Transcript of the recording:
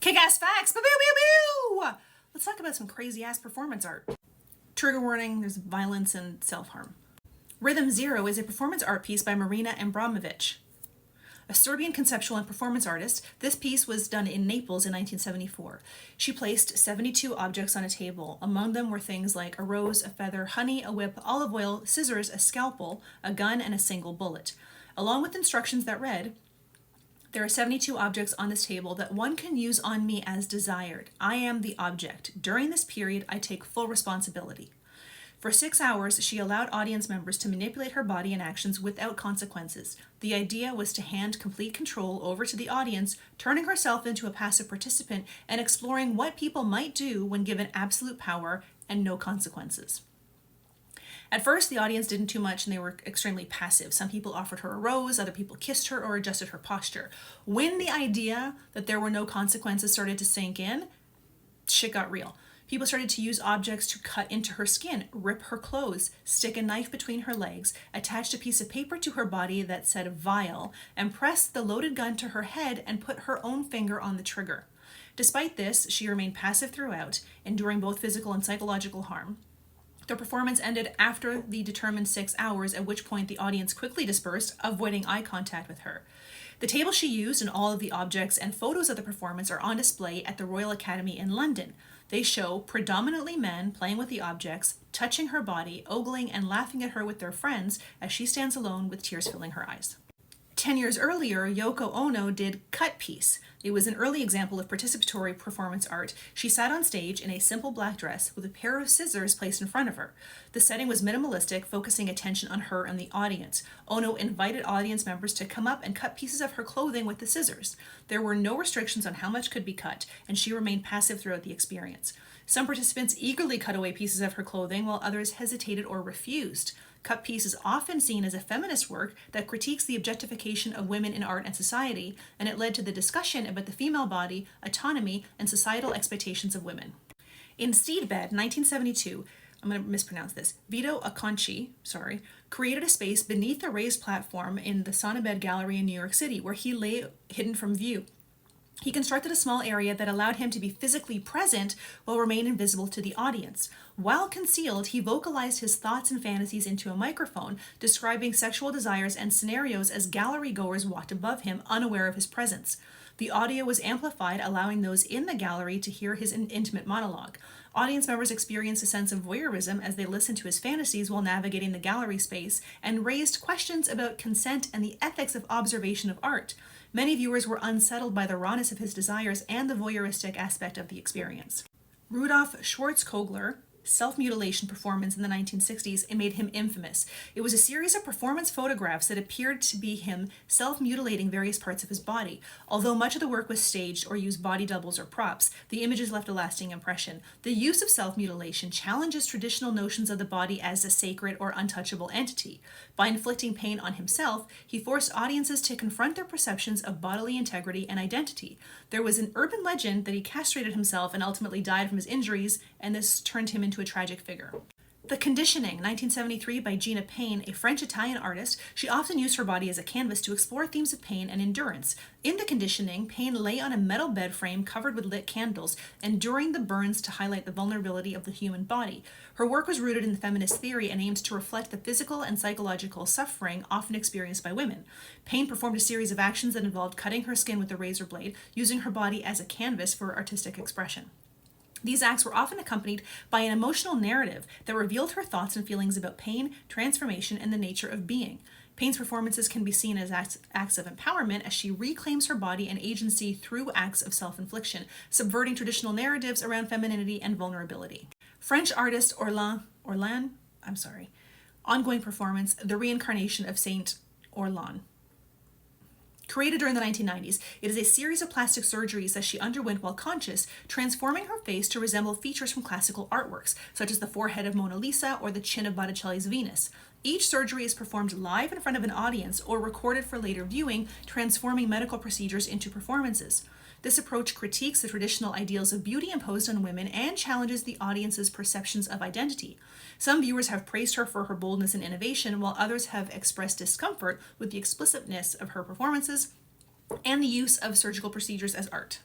Kick-ass facts! Pew, pew, pew, pew! Let's talk about some crazy-ass performance art. Trigger warning, there's violence and self-harm. Rhythm Zero is a performance art piece by Marina Abramovic, a Serbian conceptual and performance artist. This piece was done in Naples in 1974. She placed 72 objects on a table. Among them were things like a rose, a feather, honey, a whip, olive oil, scissors, a scalpel, a gun, and a single bullet, along with instructions that read, "There are 72 objects on this table that one can use on me as desired. I am the object. During this period, I take full responsibility." For 6 hours, she allowed audience members to manipulate her body and actions without consequences. The idea was to hand complete control over to the audience, turning herself into a passive participant and exploring what people might do when given absolute power and no consequences. At first, the audience didn't do much and they were extremely passive. Some people offered her a rose, other people kissed her or adjusted her posture. When the idea that there were no consequences started to sink in, shit got real. People started to use objects to cut into her skin, rip her clothes, stick a knife between her legs, attached a piece of paper to her body that said "vile," and press the loaded gun to her head and put her own finger on the trigger. Despite this, she remained passive throughout, enduring both physical and psychological harm. The performance ended after the determined 6 hours, at which point the audience quickly dispersed, avoiding eye contact with her. The table she used and all of the objects and photos of the performance are on display at the Royal Academy in London. They show predominantly men playing with the objects, touching her body, ogling and laughing at her with their friends as she stands alone with tears filling her eyes. 10 years earlier, Yoko Ono did Cut Piece. It was an early example of participatory performance art. She sat on stage in a simple black dress with a pair of scissors placed in front of her. The setting was minimalistic, focusing attention on her and the audience. Ono invited audience members to come up and cut pieces of her clothing with the scissors. There were no restrictions on how much could be cut, and she remained passive throughout the experience. Some participants eagerly cut away pieces of her clothing, while others hesitated or refused. Cut Piece is often seen as a feminist work that critiques the objectification of women in art and society, and it led to the discussion about the female body, autonomy, and societal expectations of women. In Steedbed, 1972, I'm going to mispronounce this, Vito Acconci, created a space beneath a raised platform in the Sonnabed Gallery in New York City, where he lay hidden from view. He constructed a small area that allowed him to be physically present while remain invisible to the audience. While concealed, he vocalized his thoughts and fantasies into a microphone, describing sexual desires and scenarios as gallery goers walked above him, unaware of his presence. The audio was amplified, allowing those in the gallery to hear his intimate monologue. Audience members experienced a sense of voyeurism as they listened to his fantasies while navigating the gallery space, and raised questions about consent and the ethics of observation of art. Many viewers were unsettled by the rawness of his desires and the voyeuristic aspect of the experience. Rudolf Schwarzkogler self-mutilation performance in the 1960s, it made him infamous. It was a series of performance photographs that appeared to be him self-mutilating various parts of his body. Although much of the work was staged or used body doubles or props, the images left a lasting impression. The use of self-mutilation challenges traditional notions of the body as a sacred or untouchable entity. By inflicting pain on himself, he forced audiences to confront their perceptions of bodily integrity and identity. There was an urban legend that he castrated himself and ultimately died from his injuries, and this turned him into a tragic figure. The Conditioning, 1973, by Gina Payne, a French-Italian artist. She often used her body as a canvas to explore themes of pain and endurance. In The Conditioning, Payne lay on a metal bed frame covered with lit candles, enduring the burns to highlight the vulnerability of the human body. Her work was rooted in the feminist theory and aimed to reflect the physical and psychological suffering often experienced by women. Payne performed a series of actions that involved cutting her skin with a razor blade, using her body as a canvas for artistic expression. These acts were often accompanied by an emotional narrative that revealed her thoughts and feelings about pain, transformation, and the nature of being. Payne's performances can be seen as acts of empowerment as she reclaims her body and agency through acts of self-infliction, subverting traditional narratives around femininity and vulnerability. French artist Orlan, ongoing performance, The Reincarnation of Saint Orlan. Created during the 1990s, it is a series of plastic surgeries that she underwent while conscious, transforming her face to resemble features from classical artworks, such as the forehead of Mona Lisa or the chin of Botticelli's Venus. Each surgery is performed live in front of an audience or recorded for later viewing, transforming medical procedures into performances. This approach critiques the traditional ideals of beauty imposed on women and challenges the audience's perceptions of identity. Some viewers have praised her for her boldness and innovation, while others have expressed discomfort with the explicitness of her performances and the use of surgical procedures as art.